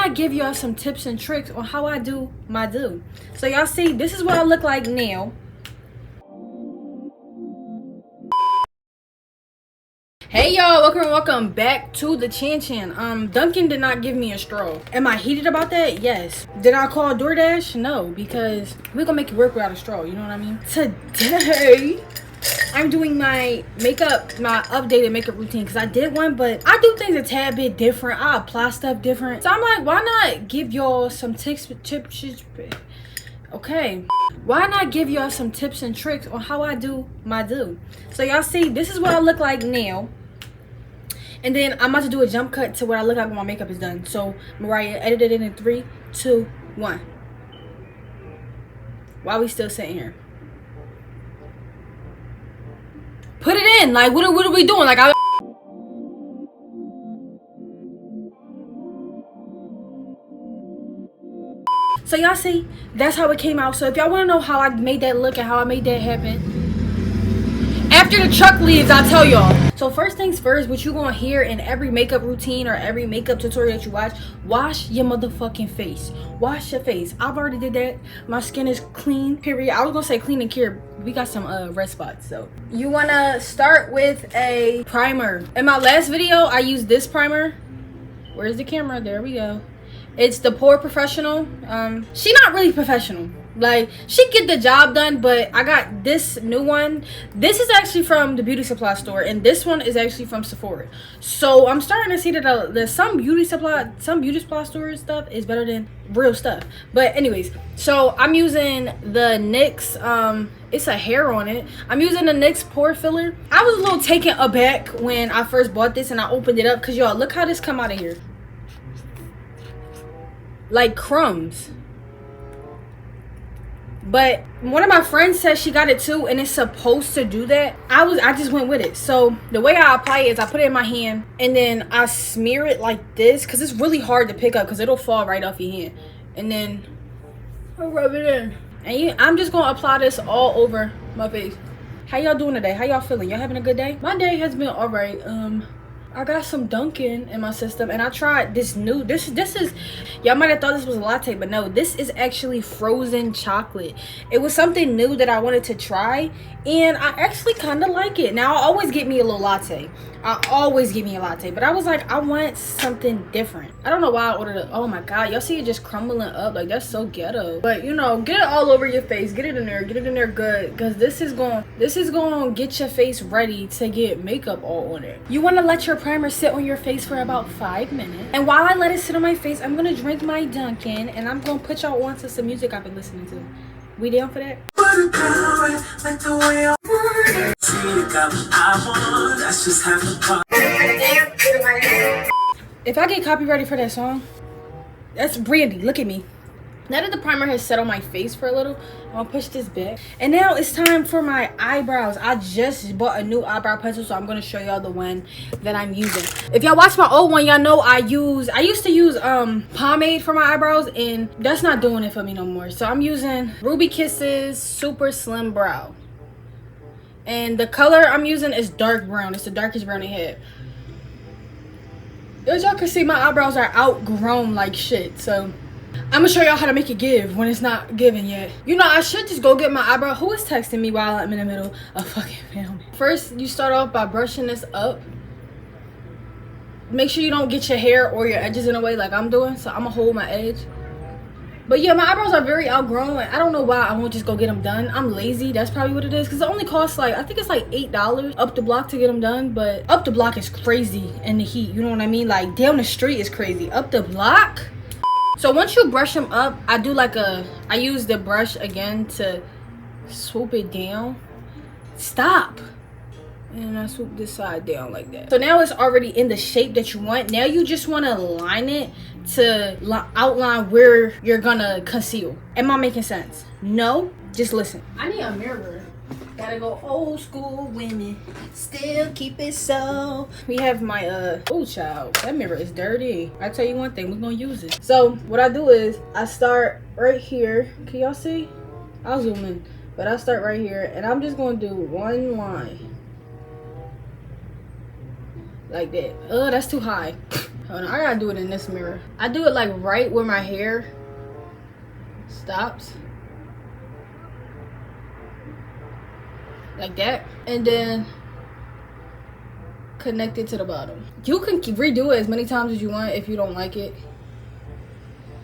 not give y'all some tips and tricks on how I do my do? So y'all see, this is what I look like now. Hey y'all, welcome back to the Chan. Duncan did not give me a straw. Am I heated about that? Yes. Did I call DoorDash? No, because we're gonna make it work without a straw, you know what I mean? Today I'm doing my makeup, my updated makeup routine, because I did one, but I do things a tad bit different. I apply stuff different. So I'm like, why not give y'all some tips, okay, why not give y'all some tips and tricks on how I do my do? So y'all see, this is what I look like now. And then I'm about to do a jump cut to what I look like when my makeup is done. So Mariah edited it in 3, 2, 1. Why are we still sitting here? Put it in. Like, what are we doing? Like, so y'all see, that's how it came out. So if y'all want to know how I made that look and how I made that happen, after the truck leaves, I'll tell y'all. So first things first, what you gonna hear in every makeup routine or every makeup tutorial that you watch, wash your motherfucking face. Wash your face. I've already did that. My skin is clean, period. I was gonna say clean and clear. We got some red spots. So you wanna start with a primer. In my last video, I used this primer. Where's the camera? There we go. It's the Pore Professional. She not really professional. Like, she get the job done, but I got this new one. This is actually from the beauty supply store, and this one is actually from Sephora. So I'm starting to see that there's some beauty supply store stuff is better than real stuff. But anyways, so I'm using the NYX, it's a hair on it. I'm using the NYX pore filler. I was a little taken aback when I first bought this and I opened it up, because y'all, look how this come out of here. Like crumbs. But one of my friends said she got it too, and it's supposed to do that. I just went with it. So the way I apply it is I put it in my hand and then I smear it like this, because it's really hard to pick up because it'll fall right off your hand. And then I rub it in. And I'm just gonna apply this all over my face. How y'all doing today? How y'all feeling? Y'all having a good day? My day has been alright. I got some Dunkin' in my system, and I tried this new, this is, y'all might have thought this was a latte, but no, this is actually frozen chocolate. It was something new that I wanted to try, and I actually kind of like it. Now, I always get me a little latte. I always get me a latte, but I was like, I want something different. I don't know why I ordered it. Oh my god, y'all see it just crumbling up? Like, that's so ghetto. But you know, get it all over your face. Get it in there good, because this is going to get your face ready to get makeup all on it. You want to let your primer sit on your face for about 5 minutes, and while I let it sit on my face, I'm gonna drink my Dunkin', and I'm gonna put y'all on to some music I've been listening to. We down for that? If I get copyrighted for that song, that's Brandy. Look at me. Now that the primer has set on my face for a little, I'm gonna push this back. And now it's time for my eyebrows. I just bought a new eyebrow pencil, so I'm gonna show y'all the one that I'm using. If y'all watch my old one, y'all know I used to use pomade for my eyebrows, and that's not doing it for me no more. So I'm using Ruby Kisses Super Slim Brow. And the color I'm using is dark brown. It's the darkest brown they had. As y'all can see, my eyebrows are outgrown like shit, so I'm gonna show y'all how to make it give when it's not giving yet. You know, I should just go get my eyebrow. Who is texting me while I'm in the middle of fucking filming? First, you start off by brushing this up. Make sure you don't get your hair or your edges in the way like I'm doing, so I'm gonna hold my edge. But yeah, my eyebrows are very outgrown. I don't know why I won't just go get them done. I'm lazy. That's probably what it is, because it only costs like, I think it's like $8 up the block to get them done. But up the block is crazy in the heat, you know what I mean? Like, down the street is crazy. Up the block? So once you brush them up, I use the brush again to swoop it down. Stop. And I swoop this side down like that. So now it's already in the shape that you want. Now you just want to line it to outline where you're gonna conceal. Am I making sense? No? Just listen. I need a mirror. Gotta go old school women. Still keep it so. We have my oh child, that mirror is dirty. I tell you one thing, we're gonna use it. So what I do is I start right here. Can y'all see? I'll zoom in. But I start right here, and I'm just gonna do one line. Like that. Oh, that's too high. Hold Hold on, I gotta do it in this mirror. I do it like right where my hair stops. Like that. And then connect it to the bottom. You can redo it as many times as you want if you don't like it.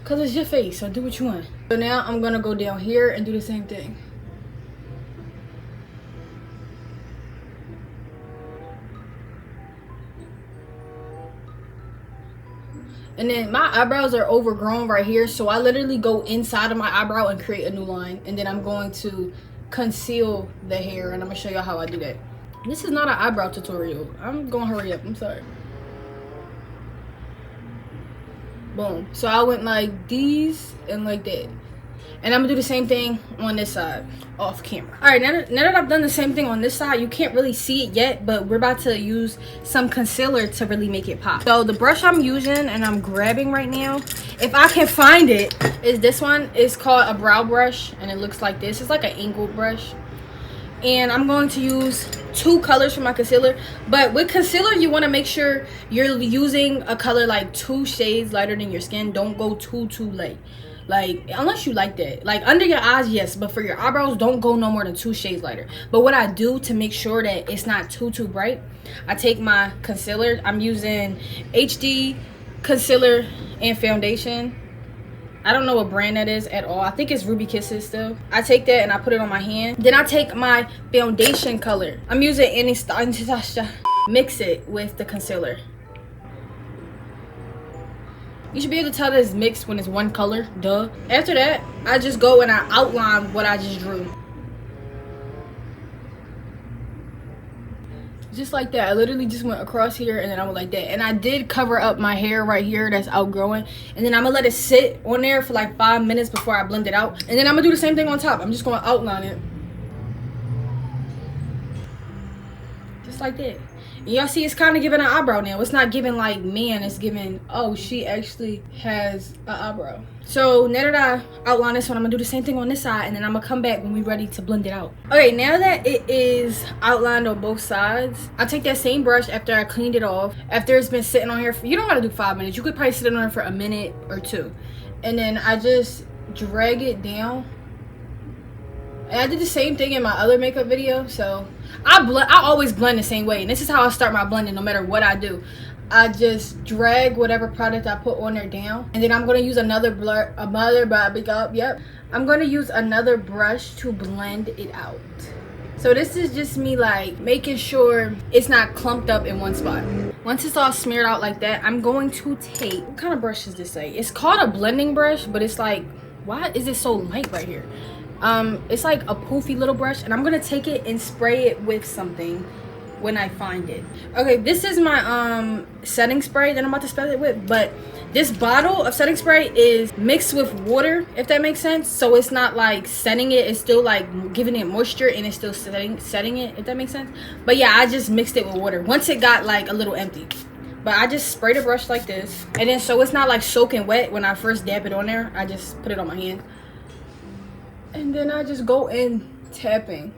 Cause it's your face, so do what you want. So now I'm gonna go down here and do the same thing. And then my eyebrows are overgrown right here, so I literally go inside of my eyebrow and create a new line. And then I'm going to conceal the hair, and I'm gonna show you how I do that. This is not an eyebrow tutorial. I'm gonna hurry up, I'm sorry. Boom. So I went like these and like that. And I'm gonna do the same thing on this side off camera. All right, now that I've done the same thing on this side, you can't really see it yet, but we're about to use some concealer to really make it pop. So the brush I'm using and I'm grabbing right now, if I can find it, is this one. It's called a brow brush, and it looks like this. It's like an angled brush. And I'm going to use 2 colors for my concealer. But with concealer, you want to make sure you're using a color like 2 shades lighter than your skin. Don't go too light. Like, unless you like that. Like, under your eyes, yes. But for your eyebrows, don't go no more than 2 shades lighter. But what I do to make sure that it's not too bright, I take my concealer. I'm using HD concealer and foundation. I don't know what brand that is at all. I think it's Ruby Kisses still. I take that and I put it on my hand. Then I take my foundation color. I'm using Anastasia. Mix it with the concealer. You should be able to tell that it's mixed when it's one color, duh. After that, I just go and I outline what I just drew. Just like that. I literally just went across here and then I went like that. And I did cover up my hair right here that's outgrowing. And then I'm gonna let it sit on there for like 5 minutes before I blend it out. And then I'm gonna do the same thing on top. I'm just gonna outline it. Just like that. And y'all see it's kind of giving an eyebrow now. It's not giving like, man, it's giving, oh, she actually has an eyebrow. So now that I outline this one, I'm gonna do the same thing on this side, and then I'm gonna come back when we're ready to blend it out. Okay, now that it is outlined on both sides, I take that same brush after I cleaned it off. After it's been sitting on here for, you don't gotta do 5 minutes. You could probably sit it on here for a minute or 2. And then I just drag it down. And I did the same thing in my other makeup video. So I always blend the same way, and this is how I start my blending no matter what I do. I just drag whatever product I put on there down, and then I'm going to use another I'm going to use another brush to blend it out. So this is just me like making sure it's not clumped up in one spot. Once it's all smeared out like that, I'm going to take, what kind of brush does this say? It's called a blending brush, but it's like, why is it so light right here? It's like a poofy little brush, and I'm gonna take it and spray it with something when I find it. Okay, this is my setting spray that I'm about to spray it with, but this bottle of setting spray is mixed with water, if that makes sense. So it's not like setting it, it's still like giving it moisture, and it's still setting it, if that makes sense. But yeah, I just mixed it with water once it got like a little empty. But I just spray the brush like this, and then so it's not like soaking wet when I first dab it on there. I just put it on my hand. And then I just go in tapping,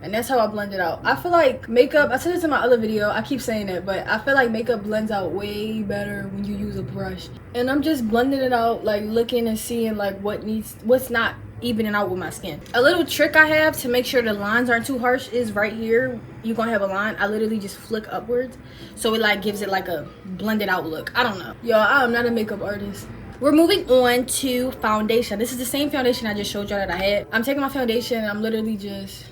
and that's how I blend it out. I feel like makeup, I said this in my other video, I keep saying it, but I feel like makeup blends out way better when you use a brush. And I'm just blending it out, like looking and seeing like what's not evening out with my skin. A little trick I have to make sure the lines aren't too harsh is right here. You're gonna have a line, I literally just flick upwards, so it like gives it like a blended out look. I don't know, y'all, I am not a makeup artist. We're moving on to foundation. This is the same foundation I just showed y'all that I had. I'm taking my foundation and I'm literally just,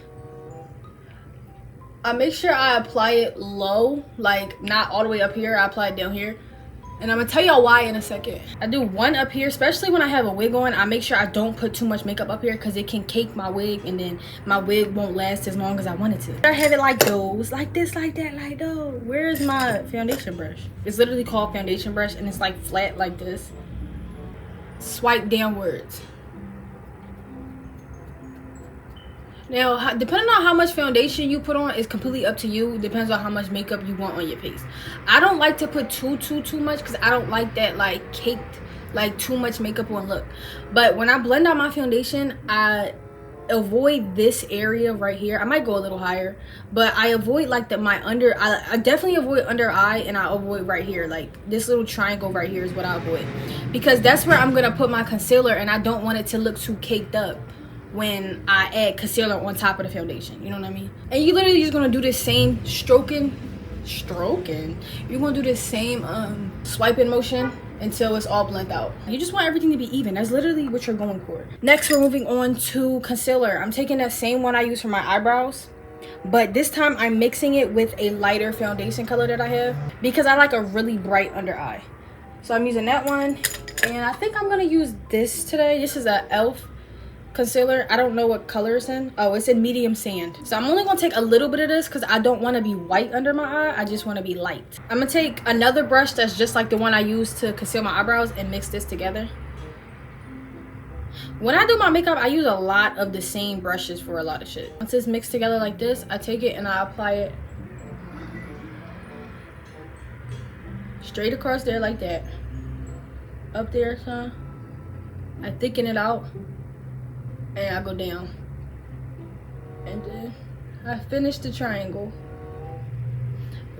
I make sure I apply it low, like not all the way up here. I apply it down here. And I'm gonna tell y'all why in a second. I do one up here, especially when I have a wig on. I make sure I don't put too much makeup up here because it can cake my wig, and then my wig won't last as long as I want it to. I have it like those, like this, like that, like those. Where's my foundation brush? It's literally called foundation brush, and it's like flat like this. Swipe downwards. Now, depending on how much foundation you put on is completely up to you. Depends on how much makeup you want on your face. I don't like to put too much because I don't like that like caked, like too much makeup on look. But when I blend out my foundation, I avoid this area right here. I might go a little higher, but I avoid like I definitely avoid under eye, and I avoid right here, like this little triangle right here is what I avoid, because that's where I'm gonna put my concealer, and I don't want it to look too caked up when I add concealer on top of the foundation, you know what I mean? And you literally just gonna do the same stroking, you're gonna do the same swiping motion until it's all blended out. You just want everything to be even. That's literally what you're going for. Next, we're moving on to concealer. I'm taking that same one I use for my eyebrows, but this time I'm mixing it with a lighter foundation color that I have, because I like a really bright under eye. So I'm using that one, and I think I'm gonna use this today. This is a e.l.f. concealer. I don't know what color it's in. Oh, it's in medium sand. So I'm only gonna take a little bit of this because I don't want to be white under my eye. I just want to be light. I'm gonna take another brush that's just like the one I used to conceal my eyebrows and mix this together. When I do my makeup, I use a lot of the same brushes for a lot of shit. Once it's mixed together like this, I take it and I apply it straight across there like that. Up there, son. I thicken it out. And I go down, and then I finish the triangle.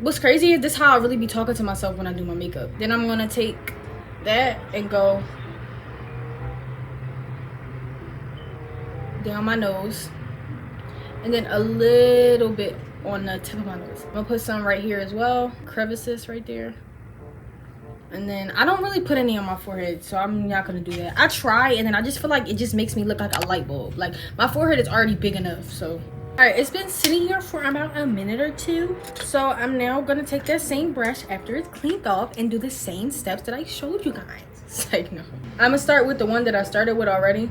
What's crazy is this how I really be talking to myself when I do my makeup. Then I'm gonna take that and go down my nose, and then a little bit on the tip of my nose. I'm gonna put some right here as well, crevices right there. And then I don't really put any on my forehead, so I'm not gonna do that. I try, and then I just feel like it just makes me look like a light bulb. Like my forehead is already big enough. So all right, it's been sitting here for about a minute or two, so I'm now gonna take that same brush after it's cleaned off and do the same steps that I showed you guys. It's like, no, I'm gonna start with the one that I started with already.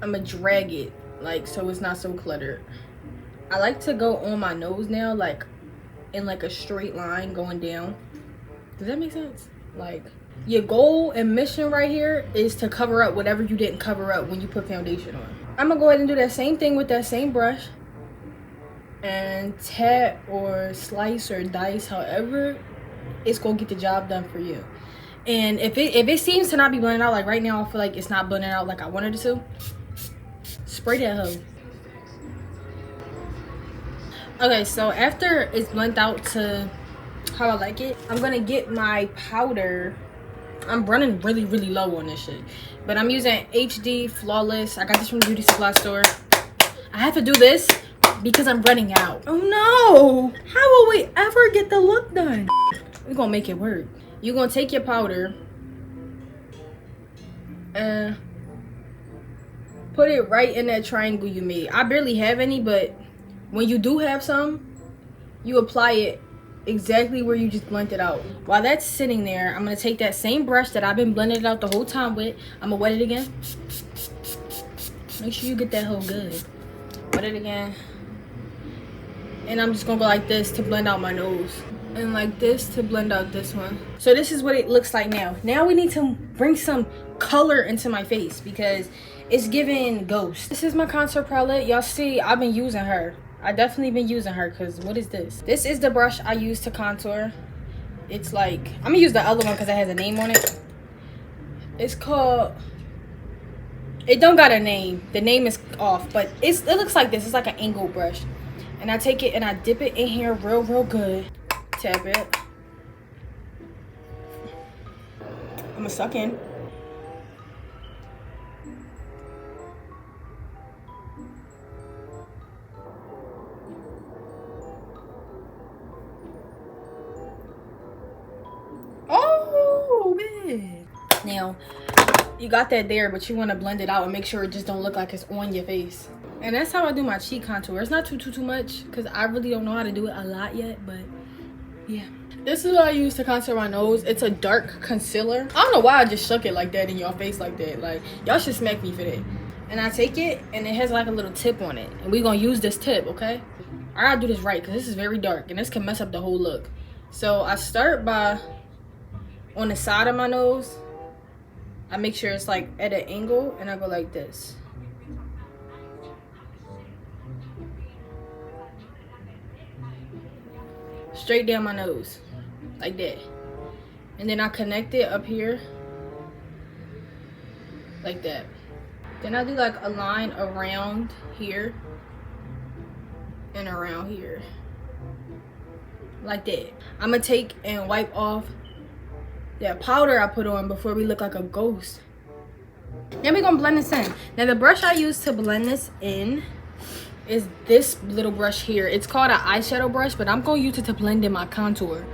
I'm gonna drag it like so it's not so cluttered. I like to go on my nose now, like in like a straight line going down. Does that make sense? Like your goal and mission right here is to cover up whatever you didn't cover up when you put foundation on. I'm gonna go ahead and do that same thing with that same brush and tap or slice or dice, however it's gonna get the job done for you. And if it seems to not be blending out, like right now I feel like it's not blending out like I wanted it to, spray that hoe. Okay, so after it's blended out to how I like it, I'm gonna get my powder. I'm running really low on this shit, but I'm using HD Flawless. I got this from the beauty supply store. I have to do this because I'm running out. Oh no, how will we ever get the look done? We're gonna make it work. You're gonna take your powder and put it right in that triangle you made. I barely have any, but when you do have some, you apply it exactly where you just blended out. While that's sitting there, I'm gonna take that same brush that I've been blending it out the whole time with. I'm gonna wet it again. Make sure you get that whole good. Wet it again. And I'm just gonna go like this to blend out my nose. And like this to blend out this one. So this is what it looks like now. Now we need to bring some color into my face because it's giving ghost. This is my contour palette. Y'all see, I've been using her. I definitely been using her because what is this? This is the brush I use to contour. It's like, I'm gonna use the other one because it has a name on it. It's called, it don't got a name. The name is off, but it looks like this. It's like an angled brush. And I take it and I dip it in here real good. Tap it. I'm gonna suck in. Oh man. Now you got that there, but you want to blend it out and make sure it just don't look like it's on your face. And that's how I do my cheek contour. It's not too much because I really don't know how to do it a lot yet, but yeah. This is what I use to contour my nose. It's a dark concealer. I don't know why I just shook it like that in your face like that. Like, y'all should smack me for that. And I take it and it has like a little tip on it, and we're gonna use this tip, okay? I gotta do this right because this is very dark and this can mess up the whole look. So I start by on the side of my nose. I make sure it's like at an angle and I go like this. Straight down my nose like that, and then I connect it up here like that. Then I do like a line around here and around here. Like that. I'm gonna take and wipe off that powder I put on before we look like a ghost. Then we're gonna blend this in. Now the brush I use to blend this in is this little brush here. It's called an eyeshadow brush, but I'm gonna use it to blend in my contour.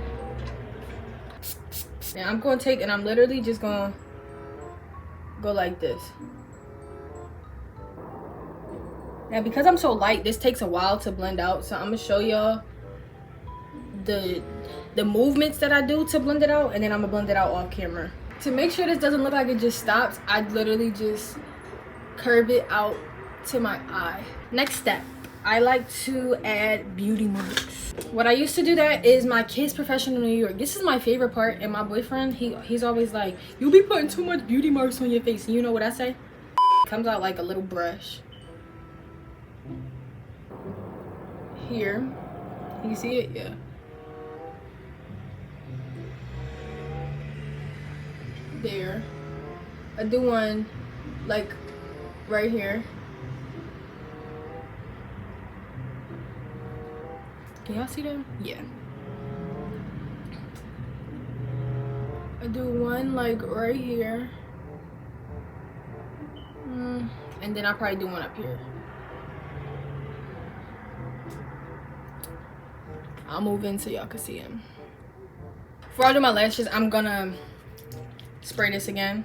Now I'm gonna take and I'm literally just gonna go like this. Now because I'm so light, this takes a while to blend out, so I'm gonna show y'all the movements that I do to blend it out, and then I'm gonna blend it out off camera. To make sure this doesn't look like it just stops, I literally just curve it out to my eye. Next step, I like to add beauty marks. What I used to do that is my Kids Professional New York. This is my favorite part, and my boyfriend, he's always like, "You be putting too much beauty marks on your face." And you know what I say? It comes out like a little brush. Here, you see it? Yeah. There. I do one like right here. Can y'all see them? Yeah. I do one like right here. And then I'll probably do one up here. I'll move in so y'all can see him. Before I do my lashes, I'm gonna spray this again.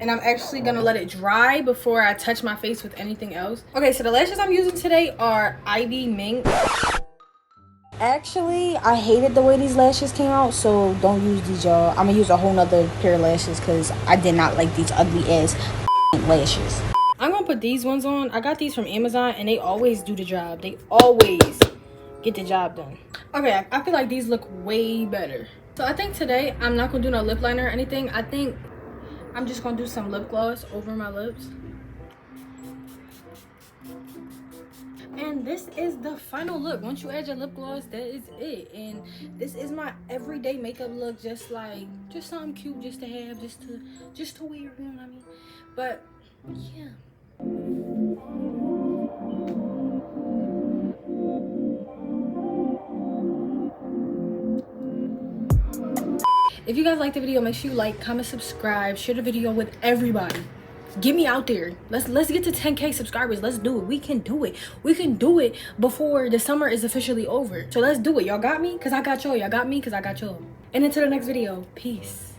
And I'm actually gonna let it dry before I touch my face with anything else. Okay, so the lashes I'm using today are Ivy Mink. Actually, I hated the way these lashes came out, so don't use these, y'all. I'm gonna use a whole nother pair of lashes because I did not like these ugly ass lashes. I'm gonna put these ones on. I got these from Amazon and they always do the job. They always get the job done. Okay, I feel like these look way better. So I think today I'm not gonna do no lip liner or anything. I think I'm just gonna do some lip gloss over my lips. And this is the final look. Once you add your lip gloss, that is it. And this is my everyday makeup look, just something cute just to have, just to wear, you know what I mean? But yeah. If you guys liked the video, make sure you like, comment, subscribe, share the video with everybody. Get me out there. Let's get to 10K subscribers. Let's do it. We can do it. We can do it before the summer is officially over. So let's do it. Y'all got me? Because I got y'all. Y'all got me? Because I got y'all. And until the next video, peace.